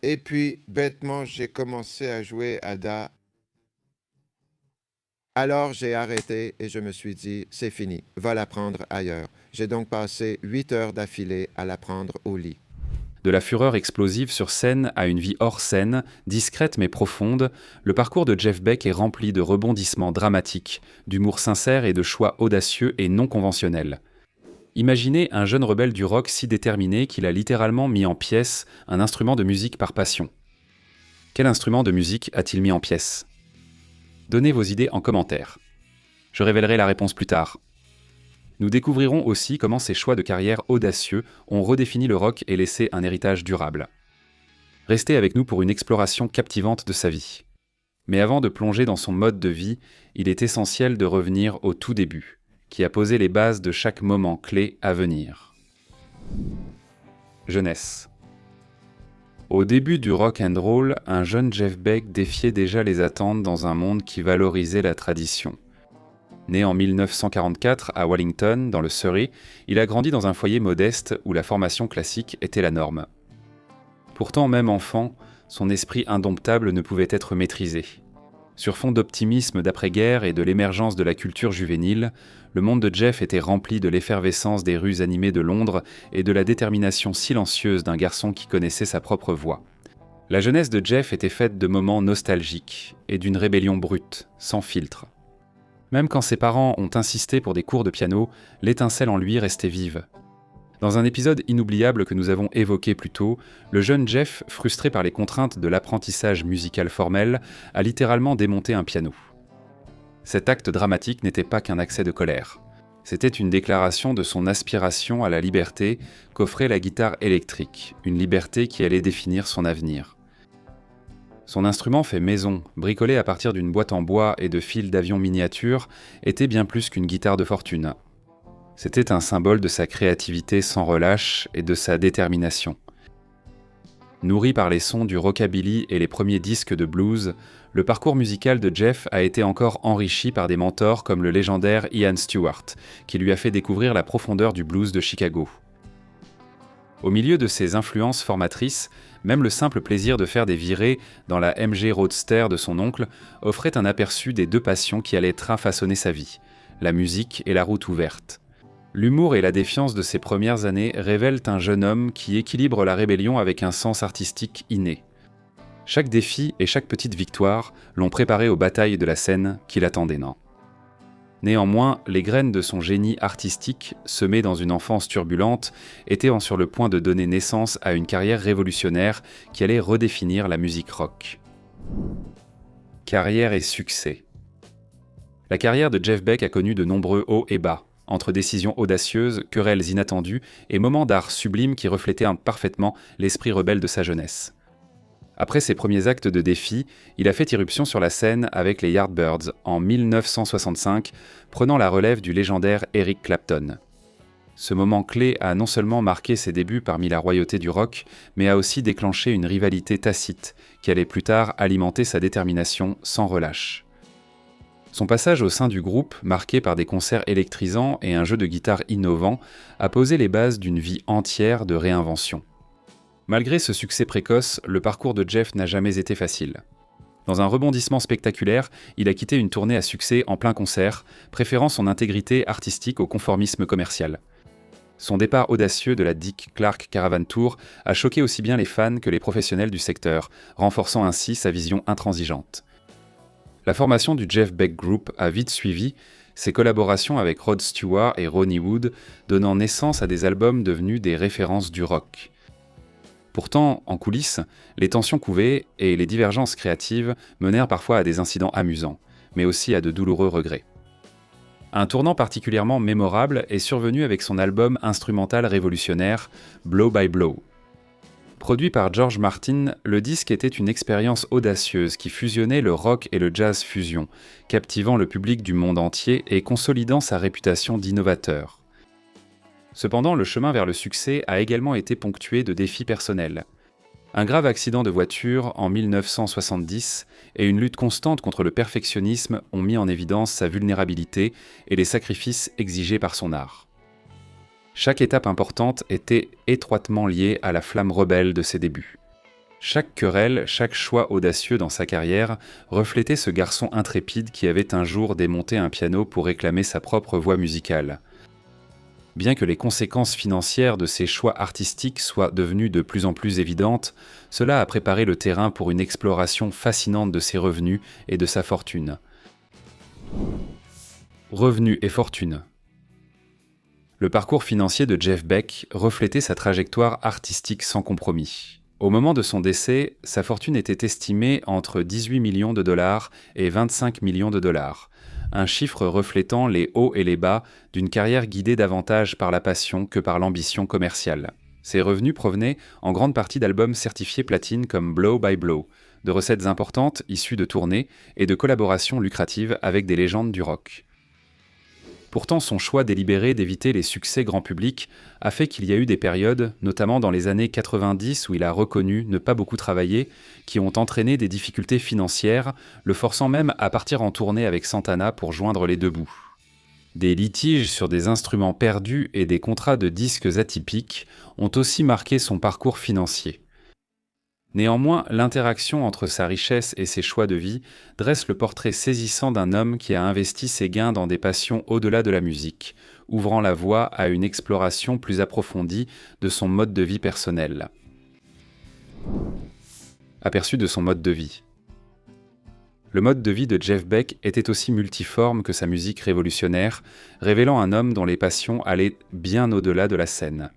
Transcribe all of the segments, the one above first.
Et puis, bêtement, j'ai commencé à jouer à Da. Alors, j'ai arrêté et je me suis dit, c'est fini, va l'apprendre ailleurs. J'ai donc passé 8 heures d'affilée à l'apprendre au lit. De la fureur explosive sur scène à une vie hors scène, discrète mais profonde, le parcours de Jeff Beck est rempli de rebondissements dramatiques, d'humour sincère et de choix audacieux et non conventionnels. Imaginez un jeune rebelle du rock si déterminé qu'il a littéralement mis en pièces un instrument de musique par passion. Quel instrument de musique a-t-il mis en pièces ? Donnez vos idées en commentaire. Je révélerai la réponse plus tard. Nous découvrirons aussi comment ces choix de carrière audacieux ont redéfini le rock et laissé un héritage durable. Restez avec nous pour une exploration captivante de sa vie. Mais avant de plonger dans son mode de vie, il est essentiel de revenir au tout début, qui a posé les bases de chaque moment clé à venir. Jeunesse. Au début du rock and roll, un jeune Jeff Beck défiait déjà les attentes dans un monde qui valorisait la tradition. Né en 1944 à Wellington, dans le Surrey, il a grandi dans un foyer modeste où la formation classique était la norme. Pourtant, même enfant, son esprit indomptable ne pouvait être maîtrisé. Sur fond d'optimisme d'après-guerre et de l'émergence de la culture juvénile, le monde de Jeff était rempli de l'effervescence des rues animées de Londres et de la détermination silencieuse d'un garçon qui connaissait sa propre voix. La jeunesse de Jeff était faite de moments nostalgiques et d'une rébellion brute, sans filtre. Même quand ses parents ont insisté pour des cours de piano, l'étincelle en lui restait vive. Dans un épisode inoubliable que nous avons évoqué plus tôt, le jeune Jeff, frustré par les contraintes de l'apprentissage musical formel, a littéralement démonté un piano. Cet acte dramatique n'était pas qu'un accès de colère. C'était une déclaration de son aspiration à la liberté qu'offrait la guitare électrique, une liberté qui allait définir son avenir. Son instrument fait maison, bricolé à partir d'une boîte en bois et de fils d'avion miniatures, était bien plus qu'une guitare de fortune. C'était un symbole de sa créativité sans relâche et de sa détermination. Nourri par les sons du rockabilly et les premiers disques de blues, le parcours musical de Jeff a été encore enrichi par des mentors comme le légendaire Ian Stewart, qui lui a fait découvrir la profondeur du blues de Chicago. Au milieu de ces influences formatrices, même le simple plaisir de faire des virées dans la MG Roadster de son oncle offrait un aperçu des deux passions qui allaient façonner sa vie, la musique et la route ouverte. L'humour et la défiance de ses premières années révèlent un jeune homme qui équilibre la rébellion avec un sens artistique inné. Chaque défi et chaque petite victoire l'ont préparé aux batailles de la scène qui l'attendaient. Néanmoins, les graines de son génie artistique, semées dans une enfance turbulente, étaient sur le point de donner naissance à une carrière révolutionnaire qui allait redéfinir la musique rock. Carrière et succès. La carrière de Jeff Beck a connu de nombreux hauts et bas, entre décisions audacieuses, querelles inattendues et moments d'art sublimes qui reflétaient parfaitement l'esprit rebelle de sa jeunesse. Après ses premiers actes de défi, il a fait irruption sur la scène avec les Yardbirds en 1965, prenant la relève du légendaire Eric Clapton. Ce moment clé a non seulement marqué ses débuts parmi la royauté du rock, mais a aussi déclenché une rivalité tacite qui allait plus tard alimenter sa détermination sans relâche. Son passage au sein du groupe, marqué par des concerts électrisants et un jeu de guitare innovant, a posé les bases d'une vie entière de réinvention. Malgré ce succès précoce, le parcours de Jeff n'a jamais été facile. Dans un rebondissement spectaculaire, il a quitté une tournée à succès en plein concert, préférant son intégrité artistique au conformisme commercial. Son départ audacieux de la Dick Clark Caravan Tour a choqué aussi bien les fans que les professionnels du secteur, renforçant ainsi sa vision intransigeante. La formation du Jeff Beck Group a vite suivi, ses collaborations avec Rod Stewart et Ronnie Wood donnant naissance à des albums devenus des références du rock. Pourtant, en coulisses, les tensions couvaient et les divergences créatives menèrent parfois à des incidents amusants, mais aussi à de douloureux regrets. Un tournant particulièrement mémorable est survenu avec son album instrumental révolutionnaire Blow by Blow. Produit par George Martin, le disque était une expérience audacieuse qui fusionnait le rock et le jazz fusion, captivant le public du monde entier et consolidant sa réputation d'innovateur. Cependant, le chemin vers le succès a également été ponctué de défis personnels. Un grave accident de voiture en 1970 et une lutte constante contre le perfectionnisme ont mis en évidence sa vulnérabilité et les sacrifices exigés par son art. Chaque étape importante était étroitement liée à la flamme rebelle de ses débuts. Chaque querelle, chaque choix audacieux dans sa carrière reflétait ce garçon intrépide qui avait un jour démonté un piano pour réclamer sa propre voix musicale. Bien que les conséquences financières de ses choix artistiques soient devenues de plus en plus évidentes, cela a préparé le terrain pour une exploration fascinante de ses revenus et de sa fortune. Revenus et fortune. Le parcours financier de Jeff Beck reflétait sa trajectoire artistique sans compromis. Au moment de son décès, sa fortune était estimée entre 18 millions de dollars et 25 millions de dollars, un chiffre reflétant les hauts et les bas d'une carrière guidée davantage par la passion que par l'ambition commerciale. Ses revenus provenaient en grande partie d'albums certifiés platine comme Blow by Blow, de recettes importantes issues de tournées et de collaborations lucratives avec des légendes du rock. Pourtant, son choix délibéré d'éviter les succès grand public a fait qu'il y a eu des périodes, notamment dans les années 90 où il a reconnu ne pas beaucoup travailler, qui ont entraîné des difficultés financières, le forçant même à partir en tournée avec Santana pour joindre les deux bouts. Des litiges sur des instruments perdus et des contrats de disques atypiques ont aussi marqué son parcours financier. Néanmoins, l'interaction entre sa richesse et ses choix de vie dresse le portrait saisissant d'un homme qui a investi ses gains dans des passions au-delà de la musique, ouvrant la voie à une exploration plus approfondie de son mode de vie personnel. Aperçu de son mode de vie. Le mode de vie de Jeff Beck était aussi multiforme que sa musique révolutionnaire, révélant un homme dont les passions allaient bien au-delà de la scène.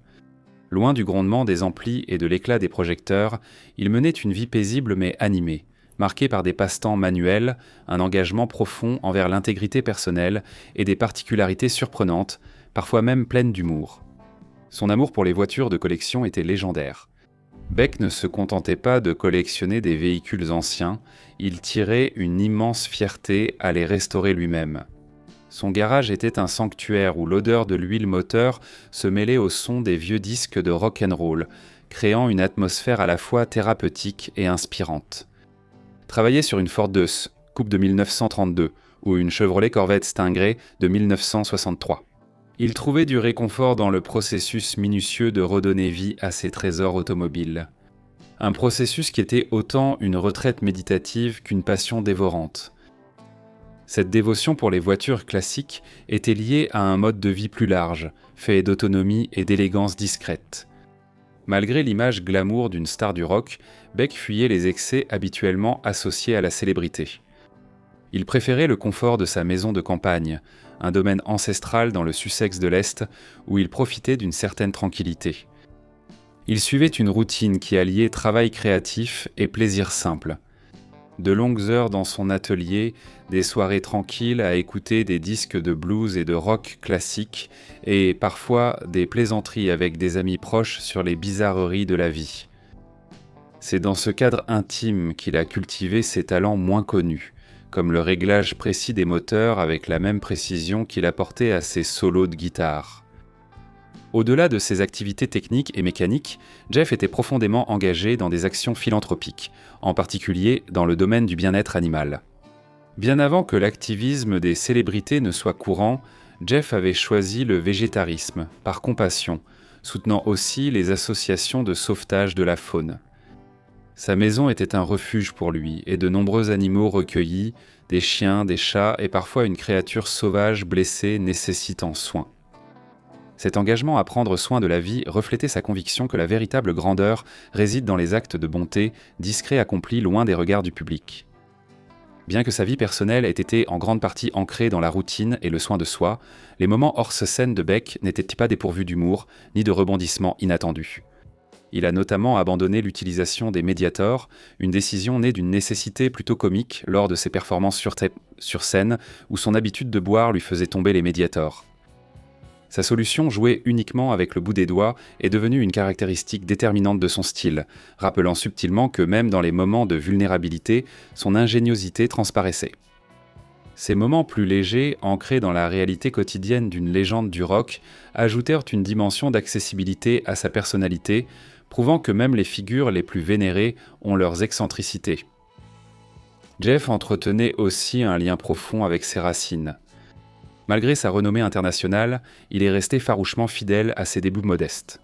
Loin du grondement des amplis et de l'éclat des projecteurs, il menait une vie paisible mais animée, marquée par des passe-temps manuels, un engagement profond envers l'intégrité personnelle et des particularités surprenantes, parfois même pleines d'humour. Son amour pour les voitures de collection était légendaire. Beck ne se contentait pas de collectionner des véhicules anciens, il tirait une immense fierté à les restaurer lui-même. Son garage était un sanctuaire où l'odeur de l'huile moteur se mêlait au son des vieux disques de rock and roll, créant une atmosphère à la fois thérapeutique et inspirante. Travailler sur une Ford Deuce, coupe de 1932, ou une Chevrolet Corvette Stingray de 1963. Il trouvait du réconfort dans le processus minutieux de redonner vie à ses trésors automobiles. Un processus qui était autant une retraite méditative qu'une passion dévorante. Cette dévotion pour les voitures classiques était liée à un mode de vie plus large, fait d'autonomie et d'élégance discrète. Malgré l'image glamour d'une star du rock, Beck fuyait les excès habituellement associés à la célébrité. Il préférait le confort de sa maison de campagne, un domaine ancestral dans le Sussex de l'Est où il profitait d'une certaine tranquillité. Il suivait une routine qui alliait travail créatif et plaisir simple. De longues heures dans son atelier, des soirées tranquilles à écouter des disques de blues et de rock classiques, et parfois des plaisanteries avec des amis proches sur les bizarreries de la vie. C'est dans ce cadre intime qu'il a cultivé ses talents moins connus, comme le réglage précis des moteurs avec la même précision qu'il apportait à ses solos de guitare. Au-delà de ses activités techniques et mécaniques, Jeff était profondément engagé dans des actions philanthropiques, en particulier dans le domaine du bien-être animal. Bien avant que l'activisme des célébrités ne soit courant, Jeff avait choisi le végétarisme, par compassion, soutenant aussi les associations de sauvetage de la faune. Sa maison était un refuge pour lui, et de nombreux animaux recueillis, des chiens, des chats et parfois une créature sauvage blessée nécessitant soin. Cet engagement à prendre soin de la vie reflétait sa conviction que la véritable grandeur réside dans les actes de bonté, discrets accomplis loin des regards du public. Bien que sa vie personnelle ait été en grande partie ancrée dans la routine et le soin de soi, les moments hors scène de Beck n'étaient pas dépourvus d'humour, ni de rebondissements inattendus. Il a notamment abandonné l'utilisation des Mediator, une décision née d'une nécessité plutôt comique lors de ses performances sur scène, où son habitude de boire lui faisait tomber les Mediator. Sa solution, jouée uniquement avec le bout des doigts, est devenue une caractéristique déterminante de son style, rappelant subtilement que même dans les moments de vulnérabilité, son ingéniosité transparaissait. Ces moments plus légers, ancrés dans la réalité quotidienne d'une légende du rock, ajoutèrent une dimension d'accessibilité à sa personnalité, prouvant que même les figures les plus vénérées ont leurs excentricités. Jeff entretenait aussi un lien profond avec ses racines. Malgré sa renommée internationale, il est resté farouchement fidèle à ses débuts modestes.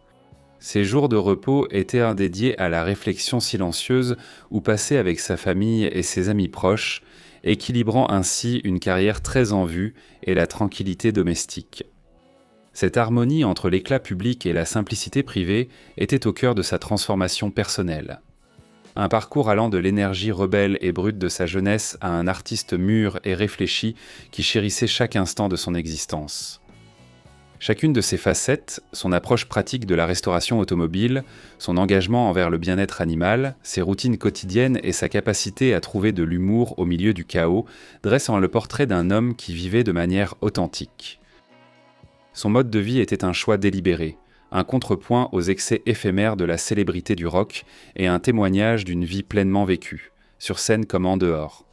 Ces jours de repos étaient dédiés à la réflexion silencieuse ou passés avec sa famille et ses amis proches, équilibrant ainsi une carrière très en vue et la tranquillité domestique. Cette harmonie entre l'éclat public et la simplicité privée était au cœur de sa transformation personnelle. Un parcours allant de l'énergie rebelle et brute de sa jeunesse à un artiste mûr et réfléchi qui chérissait chaque instant de son existence. Chacune de ces facettes, son approche pratique de la restauration automobile, son engagement envers le bien-être animal, ses routines quotidiennes et sa capacité à trouver de l'humour au milieu du chaos, dressent le portrait d'un homme qui vivait de manière authentique. Son mode de vie était un choix délibéré, un contrepoint aux excès éphémères de la célébrité du rock et un témoignage d'une vie pleinement vécue, sur scène comme en dehors.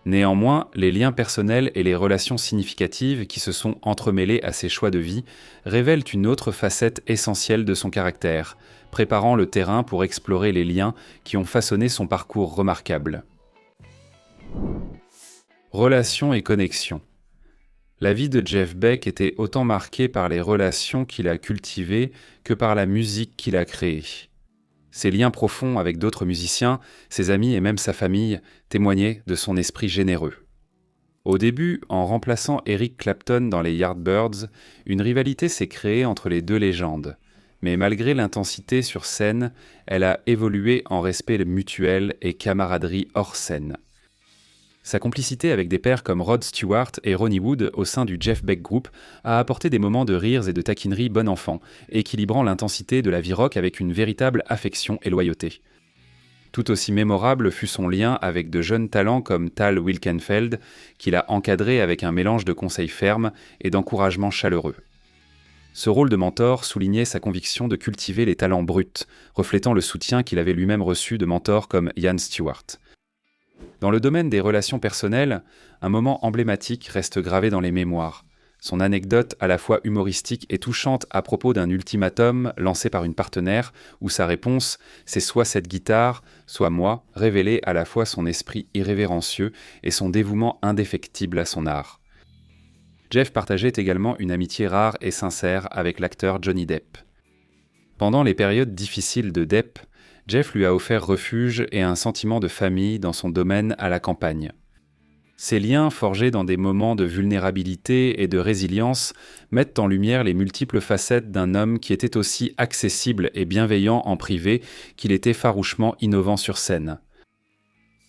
Néanmoins, les liens personnels et les relations significatives qui se sont entremêlés à ses choix de vie révèlent une autre facette essentielle de son caractère, préparant le terrain pour explorer les liens qui ont façonné son parcours remarquable. Relations et connexions. La vie de Jeff Beck était autant marquée par les relations qu'il a cultivées que par la musique qu'il a créée. Ses liens profonds avec d'autres musiciens, ses amis et même sa famille témoignaient de son esprit généreux. Au début, en remplaçant Eric Clapton dans les Yardbirds, une rivalité s'est créée entre les deux légendes. Mais malgré l'intensité sur scène, elle a évolué en respect mutuel et camaraderie hors scène. Sa complicité avec des pairs comme Rod Stewart et Ronnie Wood au sein du Jeff Beck Group a apporté des moments de rires et de taquinerie bon enfant, équilibrant l'intensité de la vie rock avec une véritable affection et loyauté. Tout aussi mémorable fut son lien avec de jeunes talents comme Tal Wilkenfeld, qu'il a encadré avec un mélange de conseils fermes et d'encouragements chaleureux. Ce rôle de mentor soulignait sa conviction de cultiver les talents bruts, reflétant le soutien qu'il avait lui-même reçu de mentors comme Ian Stewart. Dans le domaine des relations personnelles, un moment emblématique reste gravé dans les mémoires. Son anecdote à la fois humoristique et touchante à propos d'un ultimatum lancé par une partenaire, où sa réponse « c'est soit cette guitare, soit moi » révélait à la fois son esprit irrévérencieux et son dévouement indéfectible à son art. Jeff partageait également une amitié rare et sincère avec l'acteur Johnny Depp. Pendant les périodes difficiles de Depp, Jeff lui a offert refuge et un sentiment de famille dans son domaine à la campagne. Ces liens, forgés dans des moments de vulnérabilité et de résilience, mettent en lumière les multiples facettes d'un homme qui était aussi accessible et bienveillant en privé qu'il était farouchement innovant sur scène.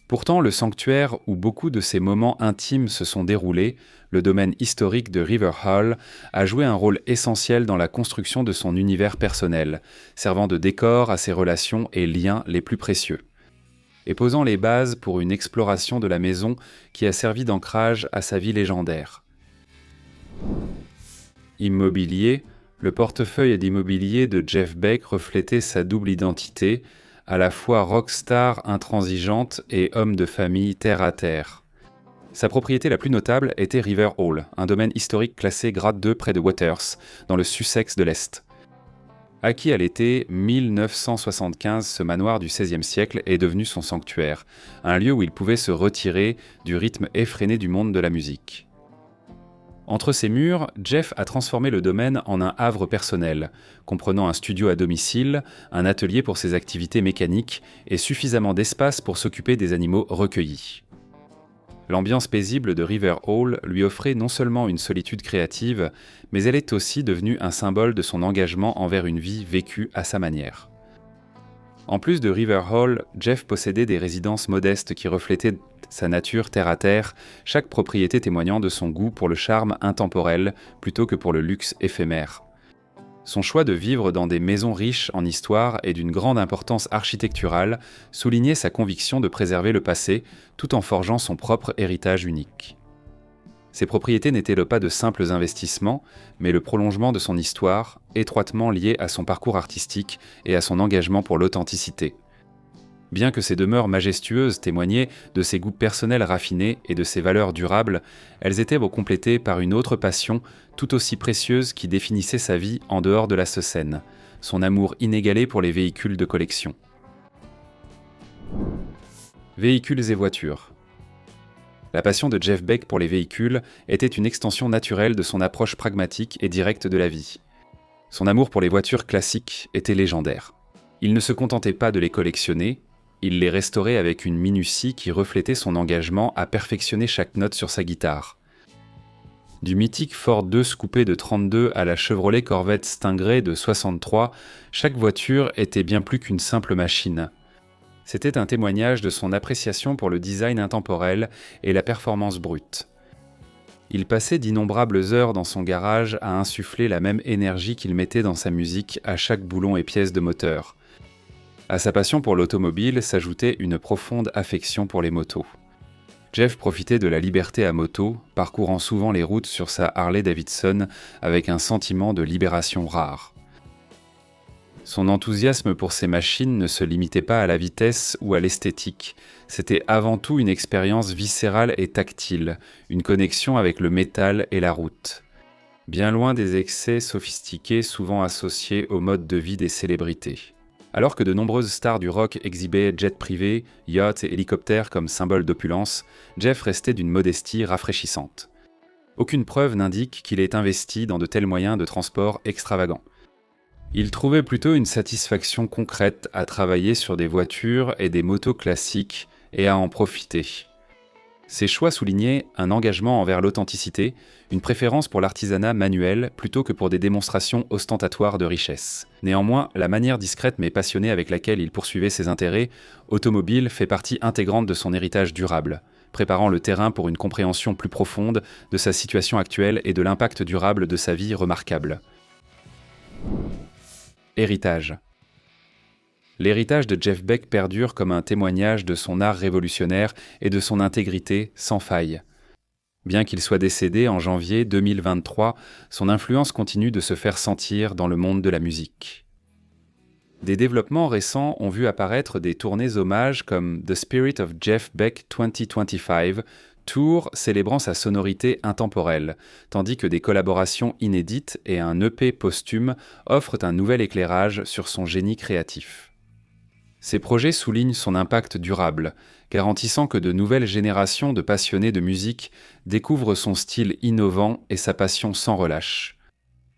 Pourtant, le sanctuaire où beaucoup de ces moments intimes se sont déroulés, le domaine historique de River Hall, a joué un rôle essentiel dans la construction de son univers personnel, servant de décor à ses relations et liens les plus précieux, et posant les bases pour une exploration de la maison qui a servi d'ancrage à sa vie légendaire. Immobilier, le portefeuille d'immobilier de Jeff Beck reflétait sa double identité, à la fois rockstar intransigeante et homme de famille terre-à-terre. Sa propriété la plus notable était River Hall, un domaine historique classé grade 2 près de Waters, dans le Sussex de l'Est. Acquis à l'été 1975, ce manoir du XVIe siècle est devenu son sanctuaire, un lieu où il pouvait se retirer du rythme effréné du monde de la musique. Entre ses murs, Jeff a transformé le domaine en un havre personnel, comprenant un studio à domicile, un atelier pour ses activités mécaniques et suffisamment d'espace pour s'occuper des animaux recueillis. L'ambiance paisible de River Hall lui offrait non seulement une solitude créative, mais elle est aussi devenue un symbole de son engagement envers une vie vécue à sa manière. En plus de River Hall, Jeff possédait des résidences modestes qui reflétaient sa nature terre-à-terre, chaque propriété témoignant de son goût pour le charme intemporel plutôt que pour le luxe éphémère. Son choix de vivre dans des maisons riches en histoire et d'une grande importance architecturale soulignait sa conviction de préserver le passé tout en forgeant son propre héritage unique. Ces propriétés n'étaient pas de simples investissements, mais le prolongement de son histoire, étroitement lié à son parcours artistique et à son engagement pour l'authenticité. Bien que ces demeures majestueuses témoignaient de ses goûts personnels raffinés et de ses valeurs durables, elles étaient complétées par une autre passion tout aussi précieuse qui définissait sa vie en dehors de la scène, son amour inégalé pour les véhicules de collection. Véhicules et voitures. La passion de Jeff Beck pour les véhicules était une extension naturelle de son approche pragmatique et directe de la vie. Son amour pour les voitures classiques était légendaire. Il ne se contentait pas de les collectionner, il les restaurait avec une minutie qui reflétait son engagement à perfectionner chaque note sur sa guitare. Du mythique Ford 2 coupé de 32 à la Chevrolet Corvette Stingray de 63, chaque voiture était bien plus qu'une simple machine. C'était un témoignage de son appréciation pour le design intemporel et la performance brute. Il passait d'innombrables heures dans son garage à insuffler la même énergie qu'il mettait dans sa musique à chaque boulon et pièce de moteur. À sa passion pour l'automobile s'ajoutait une profonde affection pour les motos. Jeff profitait de la liberté à moto, parcourant souvent les routes sur sa Harley-Davidson avec un sentiment de libération rare. Son enthousiasme pour ces machines ne se limitait pas à la vitesse ou à l'esthétique, c'était avant tout une expérience viscérale et tactile, une connexion avec le métal et la route. Bien loin des excès sophistiqués souvent associés au mode de vie des célébrités. Alors que de nombreuses stars du rock exhibaient jets privés, yachts et hélicoptères comme symbole d'opulence, Jeff restait d'une modestie rafraîchissante. Aucune preuve n'indique qu'il ait investi dans de tels moyens de transport extravagants. Il trouvait plutôt une satisfaction concrète à travailler sur des voitures et des motos classiques et à en profiter. Ses choix soulignaient un engagement envers l'authenticité, une préférence pour l'artisanat manuel plutôt que pour des démonstrations ostentatoires de richesse. Néanmoins, la manière discrète mais passionnée avec laquelle il poursuivait ses intérêts automobiles fait partie intégrante de son héritage durable, préparant le terrain pour une compréhension plus profonde de sa situation actuelle et de l'impact durable de sa vie remarquable. Héritage. L'héritage de Jeff Beck perdure comme un témoignage de son art révolutionnaire et de son intégrité sans faille. Bien qu'il soit décédé en janvier 2023, son influence continue de se faire sentir dans le monde de la musique. Des développements récents ont vu apparaître des tournées hommages comme The Spirit of Jeff Beck 2025, tour célébrant sa sonorité intemporelle, tandis que des collaborations inédites et un EP posthume offrent un nouvel éclairage sur son génie créatif. Ces projets soulignent son impact durable, garantissant que de nouvelles générations de passionnés de musique découvrent son style innovant et sa passion sans relâche.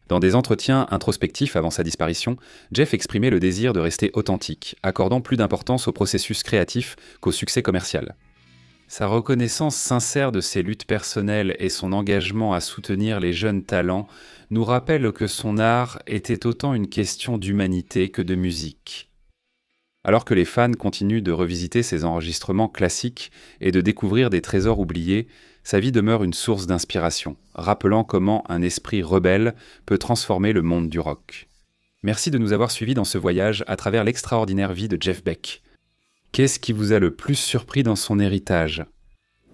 Dans des entretiens introspectifs avant sa disparition, Jeff exprimait le désir de rester authentique, accordant plus d'importance au processus créatif qu'au succès commercial. Sa reconnaissance sincère de ses luttes personnelles et son engagement à soutenir les jeunes talents nous rappellent que son art était autant une question d'humanité que de musique. Alors que les fans continuent de revisiter ses enregistrements classiques et de découvrir des trésors oubliés, sa vie demeure une source d'inspiration, rappelant comment un esprit rebelle peut transformer le monde du rock. Merci de nous avoir suivis dans ce voyage à travers l'extraordinaire vie de Jeff Beck. Qu'est-ce qui vous a le plus surpris dans son héritage ?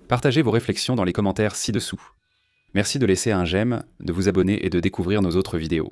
Partagez vos réflexions dans les commentaires ci-dessous. Merci de laisser un j'aime, de vous abonner et de découvrir nos autres vidéos.